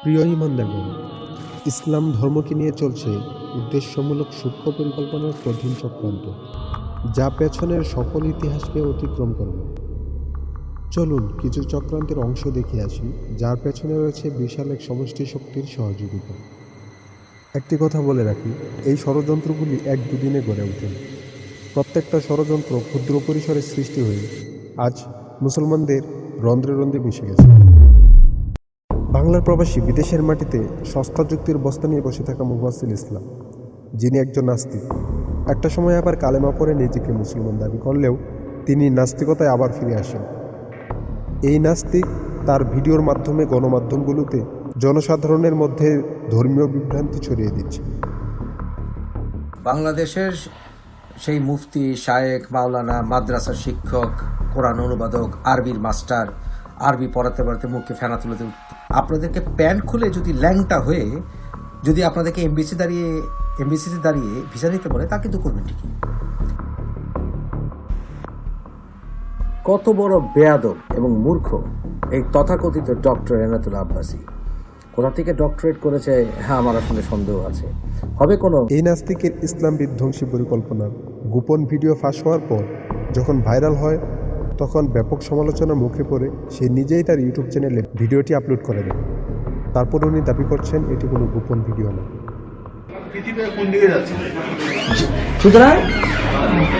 প্রিয় ঈমানদারগণ, ইসলাম ধর্মকে নিয়ে চলছে উদ্দেশ্যমূলক সূক্ষ্ম পরিকল্পনার কঠিন চক্রান্ত, যা পেছনের সকল ইতিহাসকে অতিক্রম করবে। চলুন কিছু চক্রান্তের অংশ দেখে আসি, যার পেছনে রয়েছে বিশাল এক সমষ্টি শক্তির সহযোগিতা। একটি কথা বলে রাখি, এই ষড়যন্ত্রগুলি এক দুদিনে গড়ে ওঠে। প্রত্যেকটা ষড়যন্ত্র ক্ষুদ্র পরিসরে সৃষ্টি হয়ে আজ মুসলমানদের রন্ধ্রে রন্ধ্রে মিশে গেছে। বাংলার প্রবাসী বিদেশের মাটিতে সস্তা যুক্তির বস্তা নিয়ে বসে থাকা মুফাজ্জল ইসলাম, যিনি একজন নাস্তিক, একটা সময় আবার কালেমা পড়ে নিজেকে মুসলমান দাবি করলেও তিনি নাস্তিকতায় আবার ফিরে আসেন। এই নাস্তিক তার ভিডিওর মাধ্যমে গণমাধ্যমগুলোতে জনসাধারণের মধ্যে ধর্মীয় বিভ্রান্তি ছড়িয়ে দিচ্ছে। বাংলাদেশের সেই মুফতি, শায়েখ, মাওলানা, মাদ্রাসার শিক্ষক, কোরআন অনুবাদক, আরবির মাস্টার, আরবি পড়াতে পড়াতে মুখে ফেনা তুলে আপনাদেরকে প্যান্ট খুলে যদি ল্যাংটা হয়ে যদি আপনাদেরকে এমবিসিতে দাঁড়িয়ে ভিসা নিতে বলে, তা কিন্তু করবেন ঠিকই। কত বড় বেয়াদব এবং মূর্খ এই তথাকথিত ডক্টর এনায়েতুল্লাহ আব্বাসী। কোথা থেকে ডক্টরেট করেছে, হ্যাঁ, আমার আসলে সন্দেহ আছে। হবে কোনো এই নাস্তিকের ইসলাম বিধ্বংসী পরিকল্পনার গোপন ভিডিও ফাঁস হওয়ার পর যখন ভাইরাল হয়, তখন ব্যাপক সমালোচনার মুখে পড়ে সে নিজেই তার ইউটিউব চ্যানেলে ভিডিওটি আপলোড করে দেন। তারপর উনি দাবি করছেন এটি কোনো গোপন ভিডিও না। সুতরাং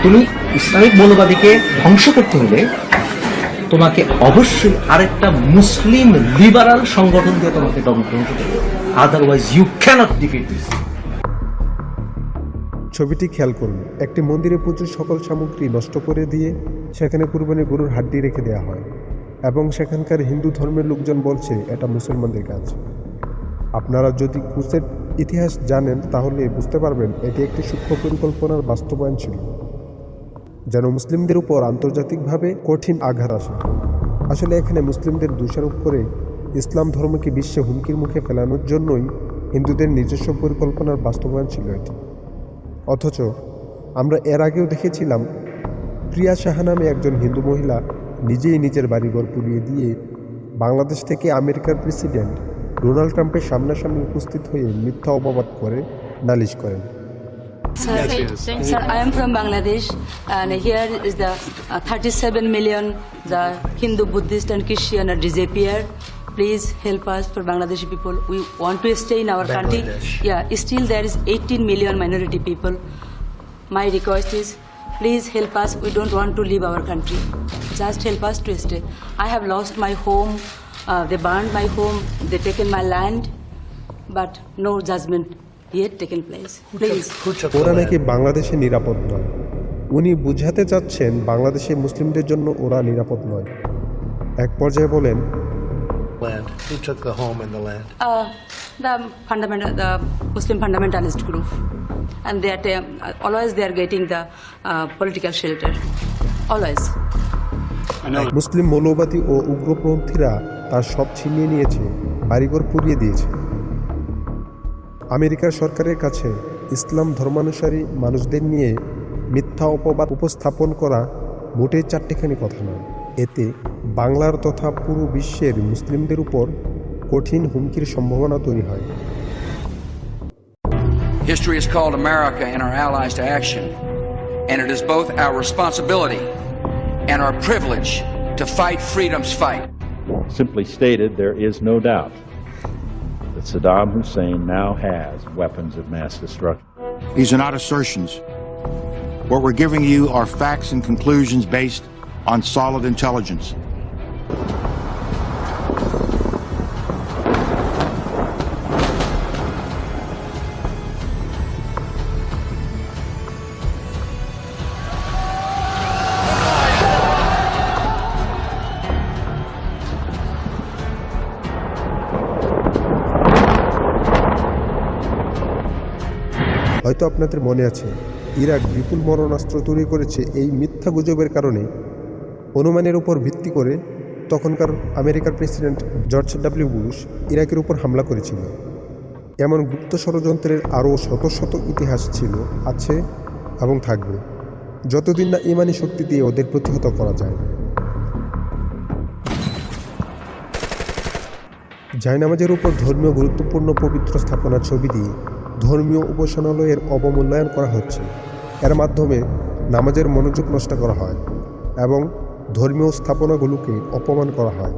তুমি ইসলামিক মৌলবাদীকে ধ্বংস করতে হলে তোমাকে অবশ্যই আরেকটা মুসলিম লিবারাল সংগঠন দিয়ে তোমাকে ধ্বংস করতে হবে, otherwise you cannot defeat this. ছবিটি খেয়াল করুন, একটি মন্দিরে প্রচুর সকল সামগ্রী নষ্ট করে দিয়ে সেখানে কুরবানি গরুর হাড্ডি রেখে দেওয়া হয় এবং সেখানকার হিন্দু ধর্মের লোকজন বলছে এটা মুসলমানদের কাজ। আপনারা যদি ক্রুসেড ইতিহাস জানেন তাহলে বুঝতে পারবেন এটি একটি সূক্ষ্ম পরিকল্পনার বাস্তবায়ন ছিল, যেন মুসলিমদের উপর আন্তর্জাতিকভাবে কঠিন আঘাত আসে। আসলে এখানে মুসলিমদের দোষারোপ করে ইসলাম ধর্মকে বিশ্বে হুমকির মুখে ফেলানোর জন্যই হিন্দুদের নিজস্ব পরিকল্পনার বাস্তবায়ন ছিল এটি। অথচ আমরা এর আগেও দেখেছিলাম প্রিয়া সাহা নামে একজন হিন্দু মহিলা নিজেই নিজের বাড়িঘর পুড়িয়ে দিয়ে বাংলাদেশ থেকে আমেরিকার প্রেসিডেন্ট ডোনাল্ড ট্রাম্পের সামনাসামনি উপস্থিত হয়ে মিথ্যা অপবাদ করে নালিশ করেন। Sir, I am from Bangladesh, and here is the 37 million the Hindu, Buddhist, and Christian are disappeared. Please help us for Bangladeshi people. We want to stay in our country. Yeah, still there is 18 million minority people. My request is, please help us. We don't want to leave our country. Just help us to stay. I have lost my home. They burned my home. They taken my land, but no judgment yet taken place. Please. ওরা নাকি বাংলাদেশে নিরাপদ নয়। উনি বুঝাতে চাচ্ছেন বাংলাদেশে মুসলিমদের জন্য ওরা নিরাপদ নয়। এক পর্যায়ে বলেন, Who took the home and the land? The Muslim fundamentalist group, and they are always they are getting the political shelter. Always. মুসলিম মৌলবাদী ও উগ্রপন্থীরা তার সব ছিনিয়ে নিয়েছে, বাড়িঘর পুড়িয়ে দিয়েছে। আমেরিকার সরকারের কাছে ইসলাম ধর্মানুসারী মানুষদের নিয়ে মিথ্যা অপবাদ উপস্থাপন করা মোটেই চারটিখানি কথা নয়। এতে বাংলার তথা পুরো বিশ্বের মুসলিমদের উপর কঠিন হুমকির সম্ভাবনা তৈরি হয়। History has called America and our allies to action, and it is both our responsibility and our privilege to fight freedom's fight. Simply stated, there is no doubt that Saddam Hussein now has weapons of mass destruction. These are not assertions. What we're giving you are facts and conclusions based on solid intelligence. হয়তো আপনাদের মনে আছে, Iraq বিপুল মরণাস্ত্র তৈরি করেছে এই মিথ্যা গুজবের কারণে। অনুমানের উপর ভিত্তি করে তখনকার আমেরিকার প্রেসিডেন্ট জর্জ ডব্লিউ বুশ ইরাকের উপর হামলা করেছিল। এমন গুপ্ত ষড়যন্ত্রের আরও শত শত ইতিহাস ছিল, আছে এবং থাকবে, যতদিন না ইমানি শক্তি দিয়ে ওদের প্রতিহত করা যায়। জায়নামাজের উপর ধর্মীয় গুরুত্বপূর্ণ পবিত্র স্থাপনার ছবি দিয়ে ধর্মীয় উপাসনালয়ের অবমূল্যায়ন করা হচ্ছে। এর মাধ্যমে নামাজের মনোযোগ নষ্ট করা হয় এবং ধর্মীয় স্থাপনাগুলোকে অপমান করা হয়।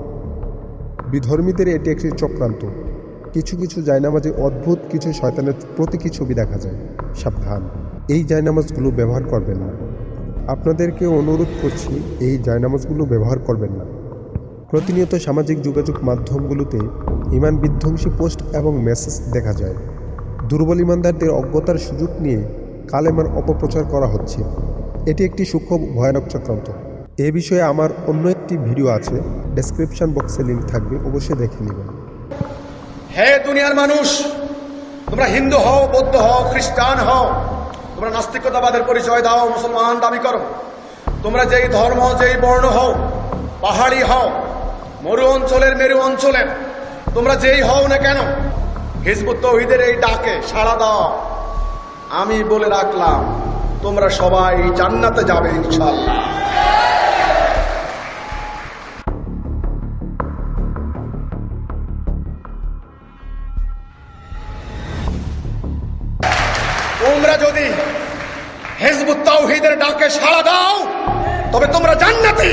বিধর্মীদের এটি একটি চক্রান্ত। কিছু কিছু জায়নামাজে অদ্ভুত কিছু শয়তানের প্রতীকী ছবি দেখা যায়। সাবধান, এই জায়নামাজগুলো ব্যবহার করবেন না। আপনাদেরকে অনুরোধ করছি, এই জায়নামাজগুলো ব্যবহার করবেন না। প্রতিনিয়ত সামাজিক যোগাযোগ মাধ্যমগুলোতে ইমান বিধ্বংসী পোস্ট এবং মেসেজ দেখা যায়। দুর্বল ইমানদারদের অজ্ঞতার সুযোগ নিয়ে কালেমার অপপ্রচার করা হচ্ছে। এটি একটি সূক্ষ্ম ভয়ানক চক্রান্ত। এ বিষয়ে আমার অন্য একটি ভিডিও আছে, ডেসক্রিপশন বক্সে লিঙ্ক থাকবে, অবশ্যই দেখে নেবেন। হে দুনিয়ার মানুষ, তোমরা হিন্দু হও, বৌদ্ধ হও, খ্রিস্টান হও, তোমরা নাস্তিকতাবাদের পরিচয় দাও, মুসলমান দাবি করো, তোমরা যেই ধর্ম যেই বর্ণ হও, পাহাড়ি হও, মরু অঞ্চলের মেরু অঞ্চলের, তোমরা যেই হও না কেন, হিজবুত তাওহীদের এই ডাকে সাড়া দাও। আমি বলে রাখলাম, তোমরা সবাই জান্নাতে যাবে ইনশাআল্লাহ। তোমরা যদি হিজবুত তাওহীদের ডাকে সাড়া দাও, তবে তোমরা জান্নাতি।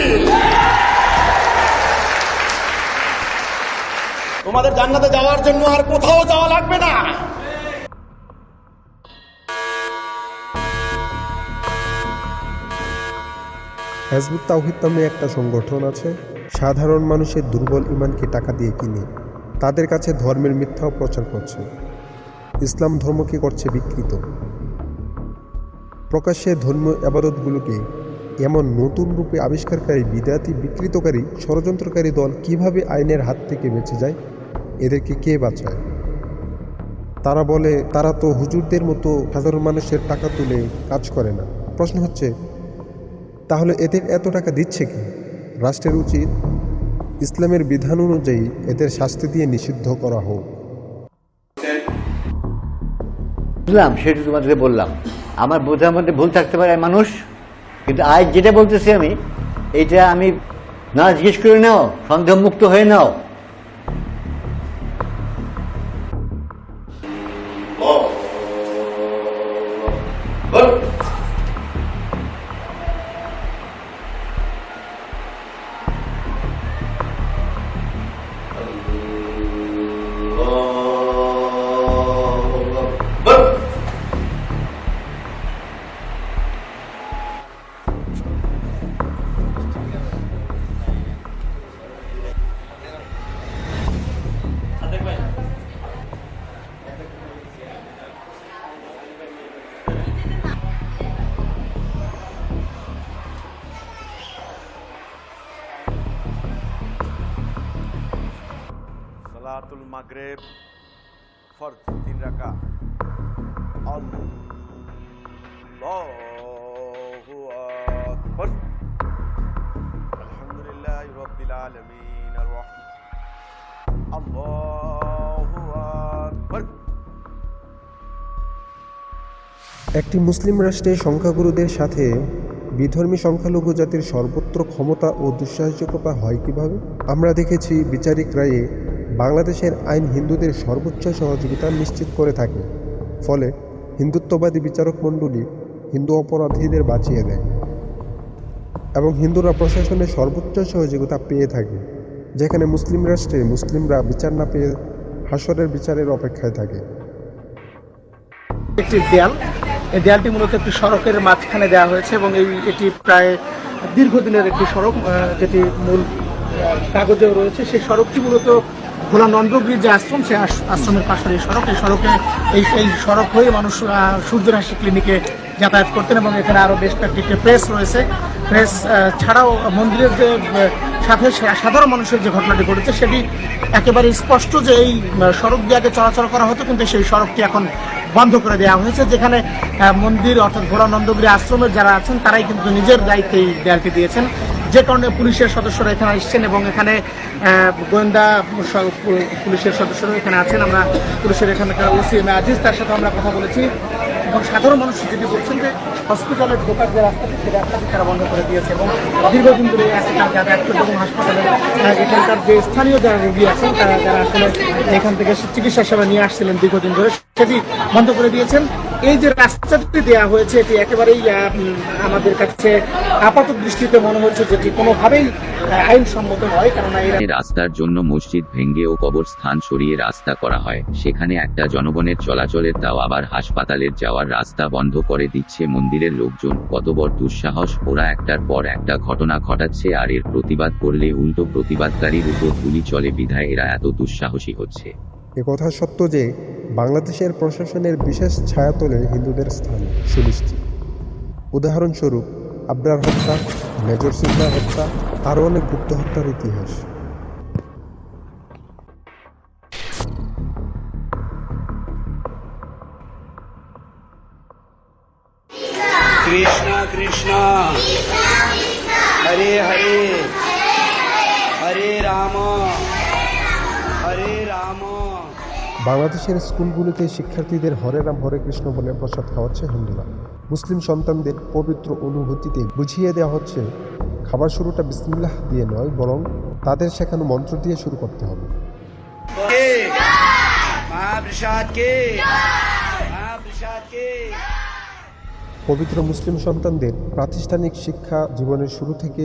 তোমাদের জান্নাতে যাওয়ার জন্য আর কোথাও যাওয়া লাগবে না। হিজবুত তাওহীদ নামে একটা সংগঠন আছে, সাধারণ মানুষের দুর্বল ইমানকে টাকা দিয়ে কিনে তাদের কাছে ধর্মের মিথ্যাও প্রচার করছে। ইসলাম ধর্মকে করছে বিকৃত। প্রকাশ্যে ধর্মীয় আবাদতগুলোকে এমন নতুন রূপে আবিষ্কারকারী, বিদাতি, বিকৃতকারী, ষড়যন্ত্রকারী দল কিভাবে আইনের হাত থেকে বেঁচে যায়, এদেরকে কে বাঁচায়? তারা বলে তারা তো হুজুরদের মতো সাধারণ মানুষের টাকা তুলে কাজ করে না। প্রশ্ন হচ্ছে, তাহলে এদের এত টাকা দিচ্ছে কি? রাষ্ট্রের উচিত ইসলামের বিধান অনুযায়ী এদের শাস্তি দিয়ে নিষিদ্ধ করা হোক। বুঝলাম, সেটা তোমাদের বললাম। আমার বোঝার মধ্যে ভুল থাকতে পারে মানুষ, কিন্তু আজ যেটা বলতেছি আমি, এইটা আমি না জিজ্ঞেস করে নাও, সন্দেহ মুক্ত হয়ে নাও। সালাতুল মাগরিব ফরজ 3 রাকাত। আল্লাহু আকবার। আলহামদুলিল্লাহি রাব্বিল আলামিন আর রাহমান। আল্লাহু আকবার। একটি মুসলিম রাষ্ট্রে সংখ্যাগুরুদের সাথে বিধর্মী সংখ্যালঘু জাতির সর্বত্র ক্ষমতা ও দুঃসাহসিকতা হয় কিভাবে? আমরা দেখেছি বিচারিক রায়ে বাংলাদেশের আইন হিন্দুদের সর্বোচ্চ সহযোগিতা নিশ্চিত করে থাকে। ফলে হিন্দুত্ববাদী বিচারক মণ্ডলী হিন্দু অপরাধীদের বাঁচিয়ে দেয় এবং হিন্দুরা প্রশাসনের সর্বোচ্চ সহযোগিতা পেয়ে থাকে, যেখানে মুসলিম রাষ্ট্রে মুসলিমরা বিচার না পেয়ে হাসরের বিচারের অপেক্ষায় থাকে। একটি দেয়াল, এই দেয়ালটি মূলত একটি সড়কের মাঝখানে দেওয়া হয়েছে এবং এটি প্রায় দীর্ঘদিনের একটি সড়ক, যেটি মূল কাগজেও রয়েছে। সেই সড়কটি মূলত ভোলা নন্দগিরি যে আশ্রম, সেই আশ্রমের পাশের এই সড়ক। এই সড়কে এই সড়ক হয়ে মানুষ সূর্যের হাসি ক্লিনিকে যাতায়াত করতেন এবং এখানে আরও বেশ কয়েকটি প্রেস রয়েছে। প্রেস ছাড়াও মন্দিরের যে সাথে সাধারণ মানুষের যে ঘটনাটি ঘটেছে সেটি একেবারে স্পষ্ট যে এই সড়ক দিয়ে আগে চলাচল করা হতো, কিন্তু সেই সড়কটি এখন বন্ধ করে দেওয়া হয়েছে, যেখানে মন্দির অর্থাৎ ভোলা নন্দগিরি আশ্রমের যারা আছেন তারাই কিন্তু নিজের দায়িত্বে এই দেয়ালটি দিয়েছেন, যে কারণে পুলিশের সদস্যরা এখানে এসেছেন এবং এখানে গোয়েন্দা পুলিশের সদস্যরা এখানে আছেন। আমরা পুলিশের এখানকার ওসি এম এ আজিজ, তার সাথে আমরা কথা বলেছি এবং সাধারণ মানুষ যেটি বলছেন যে হসপিটালের ঢোকার যে রাস্তাটি সেই রাস্তাটি তারা বন্ধ করে দিয়েছে এবং দীর্ঘদিন ধরে এখানকার যাতায়াত করতে এবং হাসপাতালে এখানকার যে স্থানীয় যারা রোগী আছেন তারা যারা আসলে এখান থেকে চিকিৎসা সেবা নিয়ে আসছিলেন দীর্ঘদিন ধরে, সেটি বন্ধ করে দিয়েছেন। এই যে রাস্তাটি দেওয়া হয়েছে এটি একেবারেই আমাদের কাছে আপাত দৃষ্টিতে মনে হচ্ছে যেটি কোনোভাবেই আইনসম্মত নয়, কারণ এই রাস্তার জন্য মসজিদ ভেঙ্গে ও কবরস্থান সরিয়ে রাস্তা করা হয়, সেখানে একটা জনগণের চলাচলের, তাও আবার হাসপাতালের যাওয়ার রাস্তা বন্ধ করে দিচ্ছে মন্দিরের লোকজন। কত বড় দুঃসাহস! ওরা একটার পর একটা ঘটনা ঘটাচ্ছে আর এর প্রতিবাদ করলে উল্টো প্রতিবাদকারীর উপর গুলি চলে, বিধায় এরা এত দুঃসাহসী হচ্ছে। একথা সত্য যে বাংলাদেশের প্রশাসনের বিশেষ ছায়াতলে হিন্দুদের স্থান সুনিশ্চিত। উদাহরণস্বরূপ আবরার হত্যা, মেজর সিকদার হত্যা, আরও অনেক গুপ্ত হত্যার ইতিহাস। কৃষ্ণ কৃষ্ণ হরে হরে হরে রাম হরে রাম। বাংলাদেশের স্কুলগুলিতে শিক্ষার্থীদের হরে রাম হরে কৃষ্ণ বলে প্রসাদ খাওয়াচ্ছে হিন্দুরা। মুসলিম সন্তানদের পবিত্র অনুভূতিতে বুঝিয়ে দেওয়া হচ্ছে খাবার শুরুটা বিসমিল্লাহ দিয়ে নয়, বরং তাদের শেখানো মন্ত্র দিয়ে শুরু করতে হবে। পবিত্র মুসলিম সন্তানদের প্রাতিষ্ঠানিক শিক্ষা জীবনের শুরু থেকে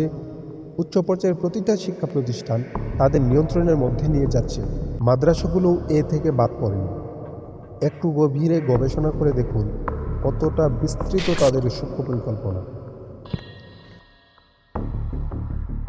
উচ্চ পর্যায়ের প্রতিটা শিক্ষা প্রতিষ্ঠান তাদের নিয়ন্ত্রণের মধ্যে নিয়ে যাচ্ছে। মাদ্রাসাগুলো এ থেকে বাদ পড়েনি। একটু গভীরে গবেষণা করে দেখুন কতটা বিস্তৃত তাদের সূক্ষ্ম পরিকল্পনা।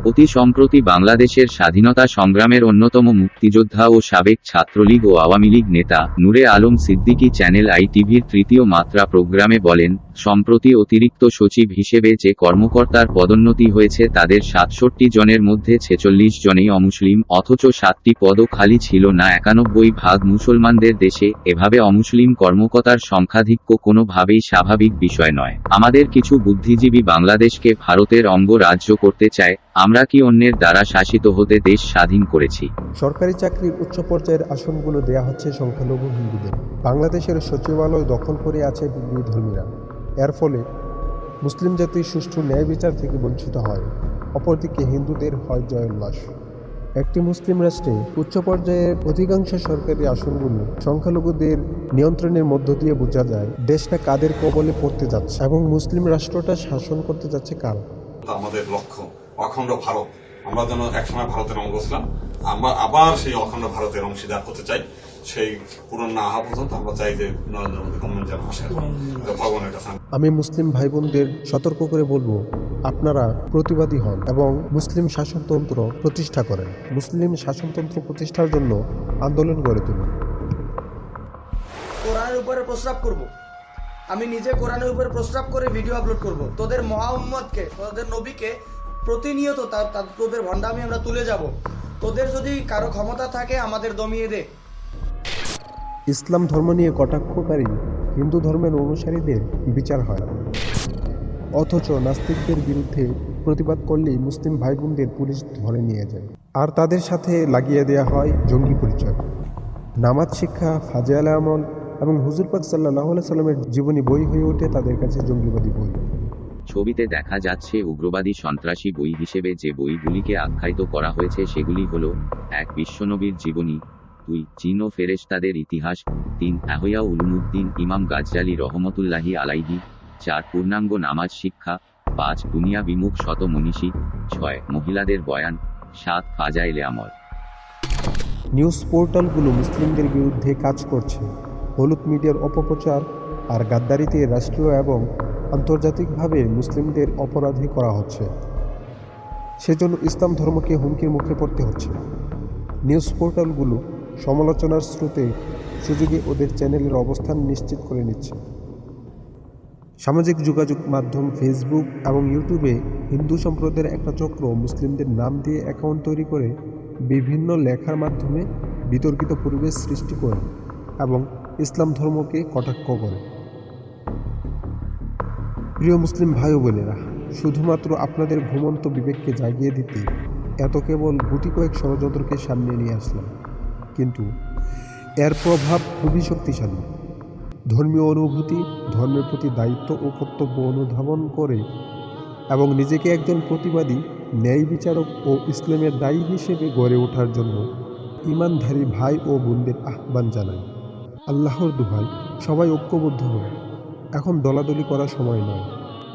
অতি সম্প্রতি বাংলাদেশের স্বাধীনতা সংগ্রামের অন্যতম মুক্তিযোদ্ধা ও সাবেক ছাত্রলীগ ও আওয়ামী লীগ নেতা নূরে আলম সিদ্দিকী চ্যানেল আইটিভির তৃতীয় মাত্রা প্রোগ্রামে বলেন, সম্প্রতি অতিরিক্ত সচিব হিসেবে যে কর্মকর্তার পদোন্নতি হয়েছে তাদের ৬৭ জনের মধ্যে ৪৬ জনেই অমুসলিম, অথচ ৭টি পদও খালি ছিল না ৯১% মুসলমানদের দেশে। এভাবে অমুসলিম কর্মকর্তার সংখ্যাধিক্য কোনোভাবেই স্বাভাবিক বিষয় নয়। আমাদের কিছু বুদ্ধিজীবী বাংলাদেশকে ভারতের অঙ্গরাজ্য করতে চায়। আমরা কি অন্যের দ্বারা শাসিত হতে দেশ স্বাধীন করেছি? সরকারি চাকরির উচ্চ পর্যায়ের আসনগুলো দেয়া হচ্ছে সংখ্যালঘু হিন্দুদের। বাংলাদেশের সচিবালয় দখল করে আছে বিধর্মীরা। এর ফলে মুসলিম জাতির সুষ্ঠু ন্যায় বিচার থেকে বঞ্চিত হয়। অপরদিকে হিন্দুদের হয় জয়োল্লাস। একটি মুসলিম রাষ্ট্রে উচ্চ পর্যায়ের অধিকাংশ সরকারি আসনগুলো সংখ্যালঘুদের নিয়ন্ত্রণের মধ্য দিয়ে বোঝা যায় দেশটা কাদের কবলে পড়তে যাচ্ছে এবং মুসলিম রাষ্ট্রটা শাসন করতে যাচ্ছে কারা। আমাদের লক্ষ্য অখণ্ড ভারত। আমরা যেন একসময় ভারতের অঙ্গ ছিলাম, আমরা আবার সেই অখণ্ড ভারতের অংশীদার হতে চাই। সেই পূরণ না হওয়া পর্যন্ত আমরা চাই যে নরেন্দ্র মোদী গভর্নমেন্ট যেন আসে ভগবানের কাছে। আমি মুসলিম ভাই বোনদের সতর্ক করে বলবো, আপনারা প্রতিবাদী হন এবং মুসলিম শাসনতন্ত্র প্রতিষ্ঠা করেন। মুসলিম শাসনতন্ত্র প্রতিষ্ঠার জন্য আন্দোলন গড়ে তুলুন। কোরআনের উপরে প্রস্তাব করব, আমি নিজে কোরআনের উপরে প্রস্তাব করে ভিডিও আপলোড করব। তোদের মুহাম্মদকে, তোদের নবীকে প্রতিনিয়ত তোদের ভণ্ডামি আমরা তুলে যাব। তোদের যদি কারো ক্ষমতা থাকে আমাদের দমিয়ে দে। ইসলাম ধর্ম নিয়ে কটাক্ষকারী হিন্দু ধর্মের অনুসারীদের বিচার হয় না, অথচ নাস্তিকদের বিরুদ্ধে প্রতিবাদ করলেই মুসলিম ভাই বোনদের পুলিশ ধরে নিয়ে যায় আর তাদের সাথে লাগিয়ে দেওয়া হয় জঙ্গি পরিচয়। নামাজ শিক্ষা, ফাজিল আমল এবং হুজুর পাক সাল্লাল্লাহু আলাইহি সাল্লামের জীবনী বই হয়ে ওঠে তাদের কাছে জঙ্গিবাদী বই। ছবিতে দেখা যাচ্ছে উগ্রবাদী সন্ত্রাসী বই হিসেবে যে বইগুলিকে আখ্যায়িত করা হয়েছে সেগুলি হল: ১. বিশ্বনবীর জীবনী, ২. জিন ও ফেরেশতাদের ইতিহাস, ৩. ইহয়া উলুমুদ্দিন ইমাম গাজ্জালী রহমতুল্লাহি আলাইহি, ৪. পূর্ণাঙ্গ নামাজ শিক্ষা, ৫. দুনিয়া বিমুখ শত মনীষী, ৬. মহিলাদের বয়ান, ৭. ফাজাইলে আমল। নিউজ পোর্টালগুলো মুসলিমদের বিরুদ্ধে কাজ করছে। হলুদ মিডিয়ার অপপ্রচার আর গাদ্দারিতে রাষ্ট্রীয় এবং আন্তর্জাতিকভাবে মুসলিমদের অপরাধী করা হচ্ছে। সেজন্য ইসলাম ধর্মকে হুমকির মুখে পড়তে হচ্ছে। নিউজ পোর্টালগুলো সমালোচনার স্রোতে সুযোগে ওদের চ্যানেলের অবস্থান নিশ্চিত করে নিচ্ছে। সামাজিক যোগাযোগ মাধ্যম ফেসবুক এবং ইউটিউবে হিন্দু সম্প্রদায়ের একটা চক্র মুসলিমদের নাম দিয়ে অ্যাকাউন্ট তৈরি করে বিভিন্ন লেখার মাধ্যমে বিতর্কিত পরিবেশ সৃষ্টি করে এবং ইসলাম ধর্মকে কটাক্ষ করে। প্রিয় মুসলিম ভাই ও বোনেরা, শুধুমাত্র আপনাদের ঘুমন্ত বিবেককে জাগিয়ে দিতে এত কেবল গুটি কয়েক ষড়যন্ত্রকে সামনে নিয়ে আসলাম, কিন্তু এর প্রভাব খুবই শক্তিশালী। ধর্মীয় অনুভূতি, ধর্মের প্রতি দায়িত্ব ও কর্তব্য অনুধাবন করে এবং নিজেকে একজন প্রতিবাদী, ন্যায় বিচারক ও ইসলামের দায়ী হিসেবে গড়ে ওঠার জন্য ঈমানধারী ভাই ও বোনদের আহ্বান জানাই। আল্লাহর দোহাই, সবাই ঐক্যবদ্ধ হন। এখন দলাদলি করার সময় নয়।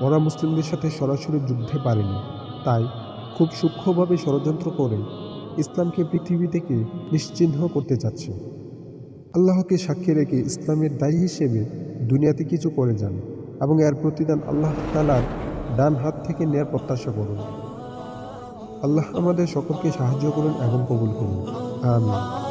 ওরা মুসলিমদের সাথে সরাসরি যুদ্ধে পারেনি, তাই খুব সূক্ষ্মভাবে ষড়যন্ত্র করে ইসলামকে পৃথিবী থেকে নিশ্চিহ্ন করতে চাচ্ছে। আল্লাহকে সাক্ষী রেখে ইসলামের দায়ী হিসেবে দুনিয়াতে কিছু করে যান এবং এর প্রতিদান আল্লাহ তাআলার ডান হাত থেকে নেয়ার প্রত্যাশা করুন। আল্লাহ আমাদের সকলকে সাহায্য করুন এবং কবুল করুন। আমিন।